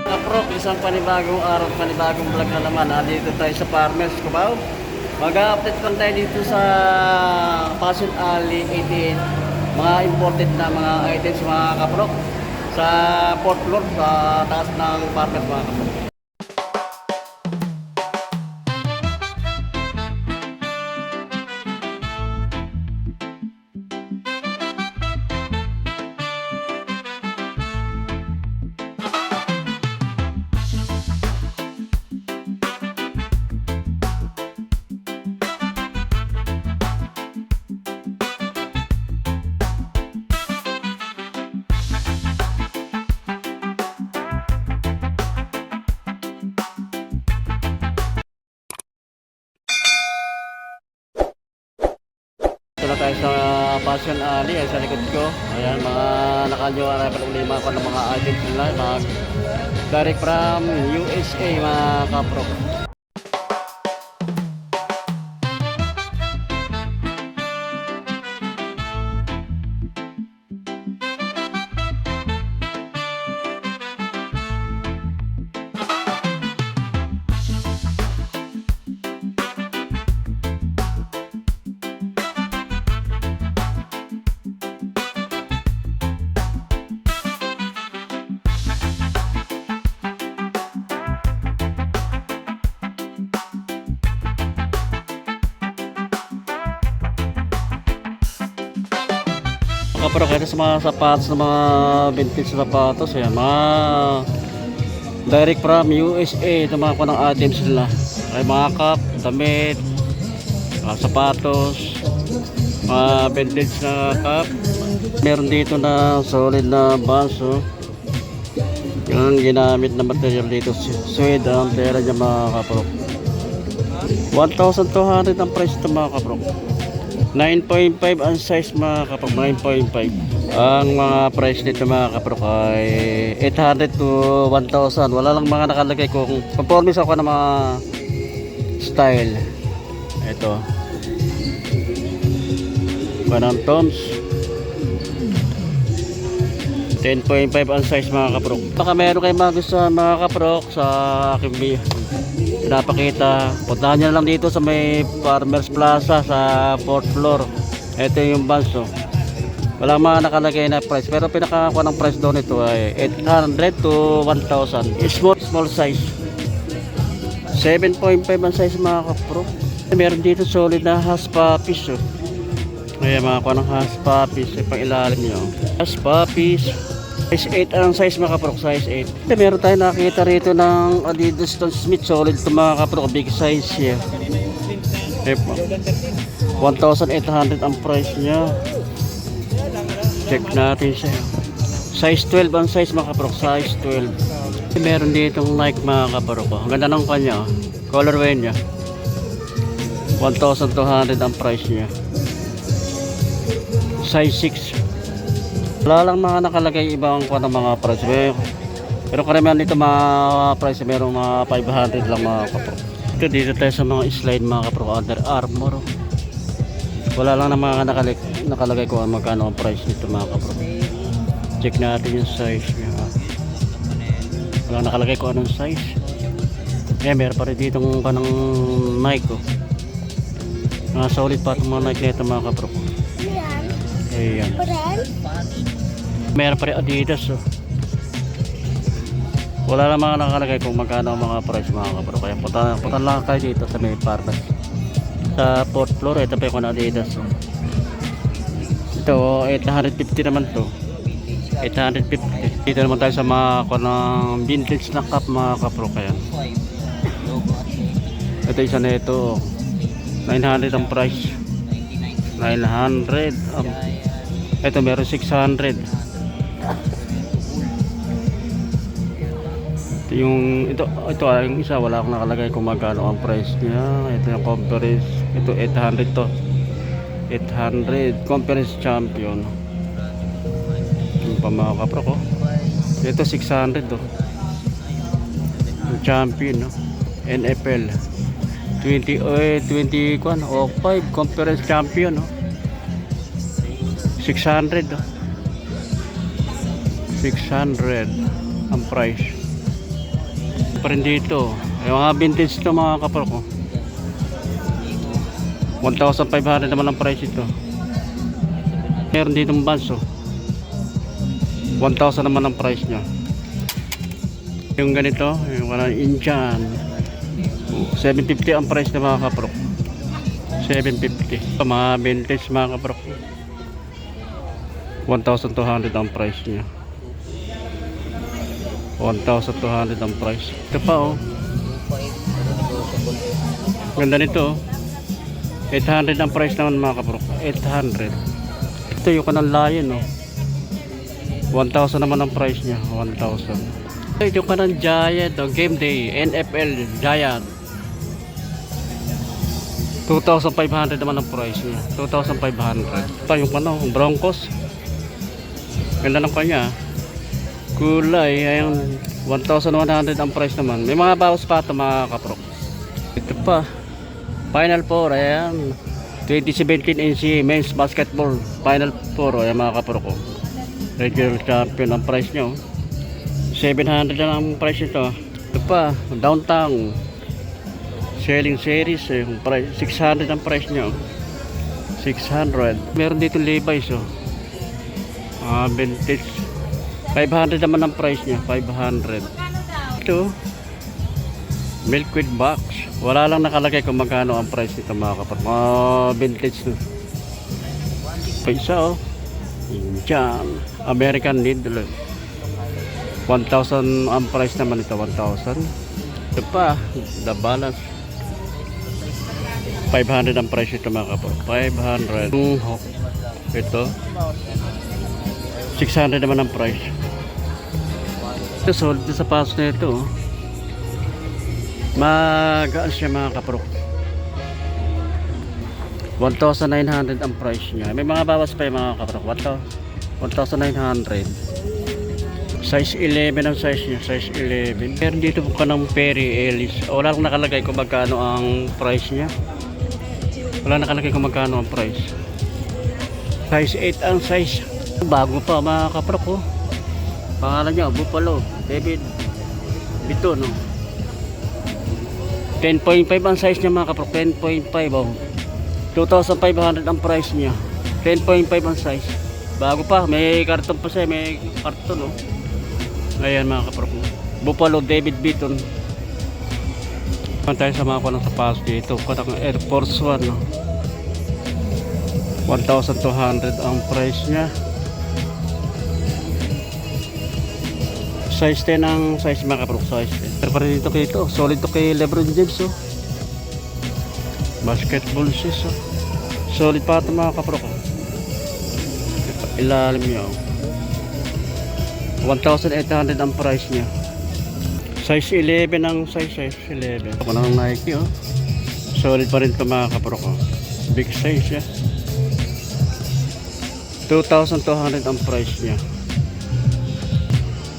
Kaprok, isang panibagong araw, panibagong vlog na naman. Dito tayo sa Farmers Cubao. Mag-update lang tayo dito sa Passion Alley 88. Mga imported na mga items mga kaprok. Sa 4th floor, sa taas ng Farmers mga kaprok. Ito na tayo sa Passion Alley, sa likod ko. Ayan, mga naka-new arrival ulima ko ng mga items nila. Mga direct from USA mga kaprok. Pero kaya sa mga sapatos na mga vintage sapatos, ayan, mga direct from USA, ito mga kunang items nila. Ay mga cup, damit, mga sapatos, mga vintage na cup. Meron dito na solid na baso. Yung ginamit na material dito, suede ang tela niya mga kaprok. 1,200 ang price ito mga kaprok. 9.5 ang size mga kaprok, 9.5. Ang mga price nito mga kaprok ay 800 to 1,000. Wala lang mga nakalagay kung conformis ako ng mga style. Ito. Kanang Toms. 10.5 ang size mga kaprok. Baka meron kayo mga gusto mga kaprok sa aking pinapakita, puntahan nyo lang dito sa may Farmers Plaza sa 4th floor. Ito yung banso. Walang mga nakalagay na price, pero pinakakuha ng price doon ito ay 800 to 1,000. Small size. 7.5 ang size mga kapro. Meron dito solid na Haspa piece. Ayan mga kuha ng Haspa piece, pang ilalim nyo. Haspa piece. Size 8 ang size mga kaprok, size 8. Meron tayo nakita rito ng Adidas Stan Smith, solid ito mga kaprok, big size siya. 1,800 ang price niya. Check natin siya. Size 12 ang size mga kaprok, size 12. Meron ditong Nike mga kaprok. Ang ganda ng kanya, colorway niya. 1,200 ang price niya. Size 6. Wala lang mga nakalagay ibang kuha ng mga price. Pero karamihan dito mga price, meron mga 500 lang mga kapro. Dito tayo sa mga slide mga kapro, Under Armour. Wala lang na mga nakalagay kung magkano ang price nito mga kapro. Check natin yung size niya. Wala nakalagay kung anong size. Meron pa rin dito kung kanang Nike. Mga solid pa itong mga Nike nito mga kapro. Ayan. Meron pa rin Adidas. Wala lang mga nakalagay kung magkano ang mga price mga kapro. Kaya punta lang kayo dito sa may Farmers. Sa 4th floor, ito pa yung Adidas. Ito, 850 naman to. 850. Dito naman tayo sa mga kunang vintage na cup mga kapro. Kaya ito isa na ito. 900 ang price. 900. Ito meron 600. Ito yung isa, wala akong nakalagay kung magkano ang price niya. Ito yung Conference, ito 800 to. 800 Conference Champion. Yung pa mga kapro ko. Ito 600 to. Yung Champion, no? NFL 20 kwan o 5 conference champion, no? 600, no? 600 ang price. Pa rin dito yung mga vintage to mga kapro ko. 1,500 naman ang price ito. Meron dito ng banso, 1,000 naman ang price nya. Yung ganito, yung Indian, 750 ang price na mga kapro. 750 mga vintage mga kapro. 1,200 ang price nya. 1,200 ang price. Ito pa, oh. Ganda nito, oh. 800 ang price naman mga kapro. 800. Ito yung kanang lion, oh. 1,000 naman ang price nya. 1,000. Ito yung kanang Giant, oh. Game Day NFL Giant, 2,500 naman ang price nya. 2,500. Ito yung kanang Broncos. Ganda ng kanya. Kulay, ayun, 1,100 ang price naman. May mga bawas pa ito mga kapro. Ito pa, Final Four, ayan, 2017 NCAA Men's Basketball Final Four, ayan mga kapro ko. Regional Champion ang price nyo. 700 na ang price ito. Ito pa, Downtown Selling Series, yung price, 600 ang price nyo. 600. Meron dito Levi's, oh. Vintage. 500 naman ang price niya. 500. Ito, Milkweed box. Wala lang nakalagay kung magkano ang price nito mga kapatid. Vintage no. Paisa, oh. Indian American Needle. 1,000 ang price naman ito. 1,000. Ito pa, The Balance. 500 ang price ito mga kapatid. 500. Ito 600 naman ang price. Ito solid sa paso na ito, oh. Magaan siya mga kapro. 1,900 ang price niya. May mga bawas pa yung mga kapro. 1,900. Size 11 ang size niya. Size 11. Pero dito po ka ng Perry Ellis. Wala lang nakalagay kung magkano ang price niya. Wala nakalagay kung magkano ang price. Size 8 ang size. Bago pa mga kapro ko. Pangalan niya Buffalo David Bito, no? 10.5 ang size niya mga kapro. 10.5, oh. 2,500 ang price niya. 10.5 ang size. Bago pa, may karton pa siya. May karton, oh. Ayan mga kapro ko. Buffalo David Beaton. Tayo sa mga kulang sapatos dito. Katang Air Force 1, no? 1,200 ang price niya. Size 10 ang size mga kapro. Size 10. Pero pa rin dito solid to kay Lebron James, oh. Basketball shoes, oh. Solid pa ito mga kapro ko. Ilalim niya, oh. 1,800 ang price niya. Size 11 ang size 11. Ako ng Nike, oh. Solid pa rin ito mga kapro ko. Big size, yeah. 2,200 ang price niya.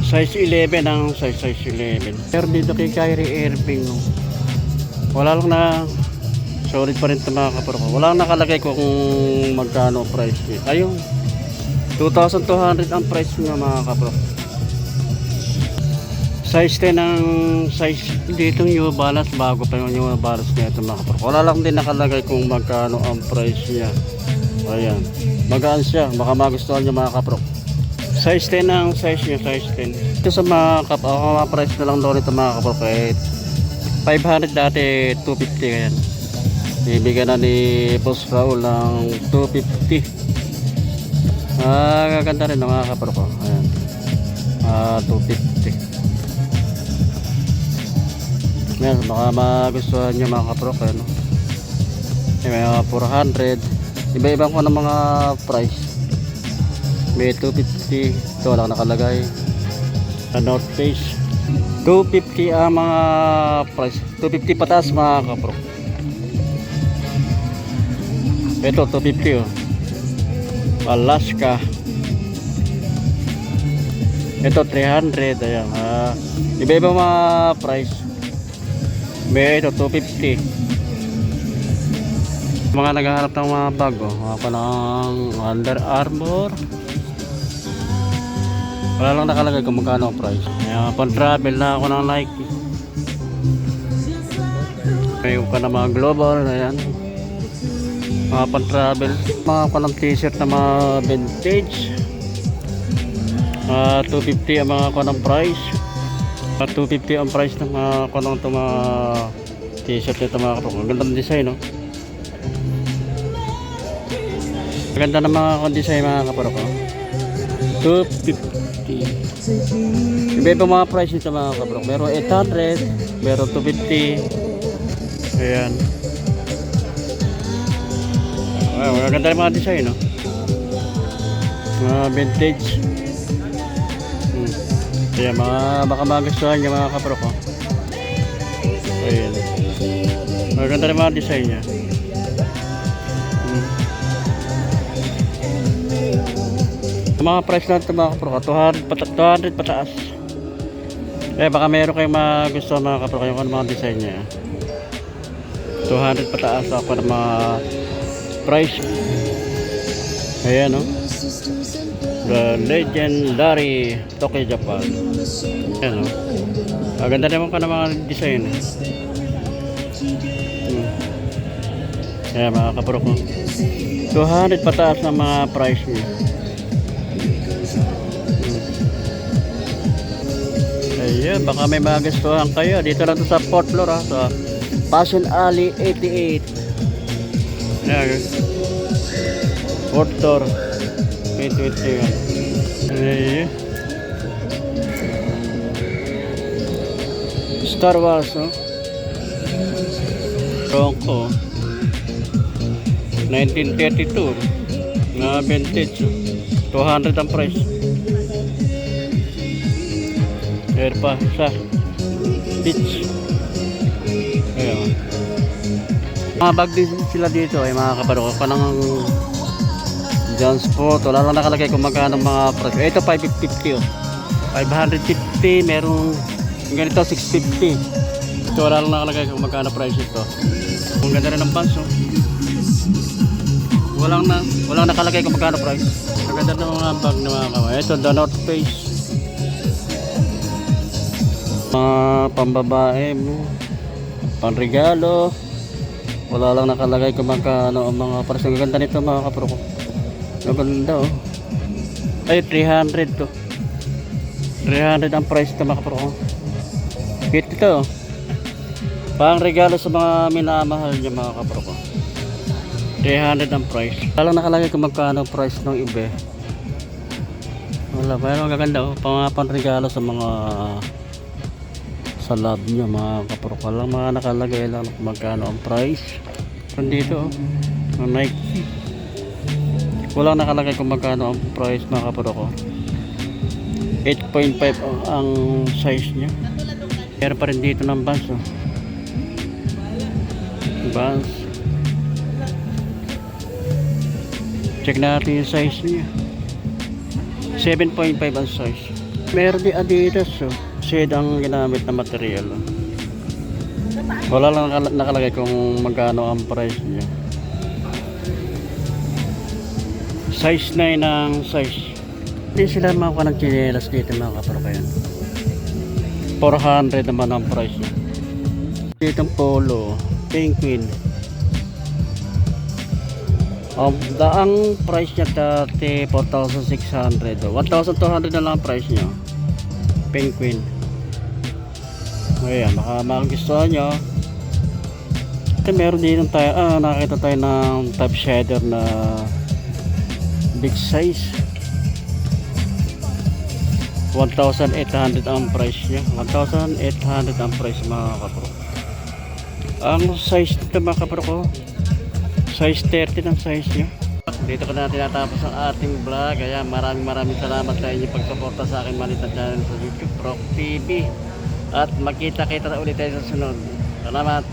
Size 11 ang size 11. Pero dito kay Kyrie Irving, no? Wala lang na solid pa rin ito mga kapro ko. Wala lang nakalagay kung magkano price niya. Ayun, 2,200 ang price niya mga kapro. Size 10 ang size dito New Balance. Bago pa yung New Balance niya ito mga kapro. Wala lang din nakalagay kung magkano ang price niya. Ayan, magaan siya. Baka magustuhan niya mga kapro. Size 10 ang size niya, size 10. Ito sa mga mga price na lang doon ito mga kapro. 500 dati, 250 ngayon. Bibigyan na ni Boss Raul ng 250. Gaganda rin mga kapro ko. Ayan. 250. Ayan, baka magustuhan niyo mga kapro ko. Ano? May mga 400. Iba-ibang ko ng mga price. May 250. Ito lang nakalagay. Sa North Face 250 ang mga price. 250 pataas mga kapro. Ito 250, oh. Alaska. Ito 300. Ayan, iba-iba mga price. May ito 250. Mga naghahanap ng mga bago, ako ng Under Armour. Wala lang nakalagay kung magkano ang price. Kaya pang travel na ako ng Nike. Ngayon ka na mga global, ayan. Mga pang travel. Mga pa ng t-shirt na mga vintage. 250 ang mga kanang price. 250 ang price ng mga kanang ito mga t-shirt nito mga kapag. Ang ganda ng design, no? Maganda na mga design mga kaparok. 250. Iba-iba mga price nito mga kaparok. Meron 800, meron 250. Ayan. Maganda na mga design, no? Mga vintage. Ayan, baka magustuhan niya mga kaparok. Ayan. Maganda na mga design niya. Mga price natin mga kaparok, 200 pataas. Baka meron kayong magustuhan mga kaparok yung mga design niya. 200 pataas ako ng mga price. Ayan, no? The legendary Tokyo Japan. Ayan, no? Maganda naman ka ng mga design. Ayan mga kaparok, no? 200 pataas ng mga price niya. Ayan, baka may magustuhan kayo. Dito lang to sa 4th floor, sa Passion Alley 88. Ayan, 4th floor 821. Ayan. Star Wars, no? Ronco 1932 na vintage, 200 ang price. Ayan pa sa beach. Ayan. Mga bag din sila dito ay mga kaparok. Kanang John's Sport. Wala lang nakalagay kung magkano mga price. Ito 550 oh. 550. Merong ganito 650. Ito wala lang nakalagay kung magkano price ito. Ang ganda rin ng pants oh. Walang nakalagay kung magkano price. Ang ganda ng mga bag na mga kaparok. Ito The North Face. Pambabae, panregalo. Wala lang nakalagay kung magkano ang mga price. Ang ganda nito mga kaparok. Ang ganda oh. Ay 300 to. 300 ang price ito mga kaparok. Cute ito oh. Pang regalo sa mga minamahal niya mga kaparok. 300 ang price. Wala lang nakalagay kung magkano price ng iba. Wala, pero ang gaganda oh. Pang regalo sa mga sa lab nyo mga kaparok. Lang mga nakalagay lang kung magkano ang price. Nandito ang Nike. Walang nakalagay kung magkano ang price mga kaparok. 8.5 ang size nya. Pero pa rin dito ng Vans oh. Vans. Check natin yung size nya. 7.5 ang size. Meron din Adidas oh. Shade ang ginamit na material. Wala lang nakalagay kung magkano ang price niya. Size 9 ang size. Hindi sila makakuha ng chinelas dito mga kaparok. 400 naman ang price niya. Dito ang polo Penguin. Ang price niya dati 4,600. 1,200 na lang ang price niya. Penguin. Ayan, baka magustuhan nyo. Ito meron din tayo, nakita tayo ng top shader na big size. 1,800 ang price niya. 1,800 ang price mga kapro. Ang size nito mga kapro, size 30 ang size niya. Dito ko na tinatapos ang ating vlog. Kaya maraming salamat sa inyo pagsuporta sa aking maliit na channel sa YouTube, Rock TV. At magkita-kita na ulit tayo sa sunod. Salamat.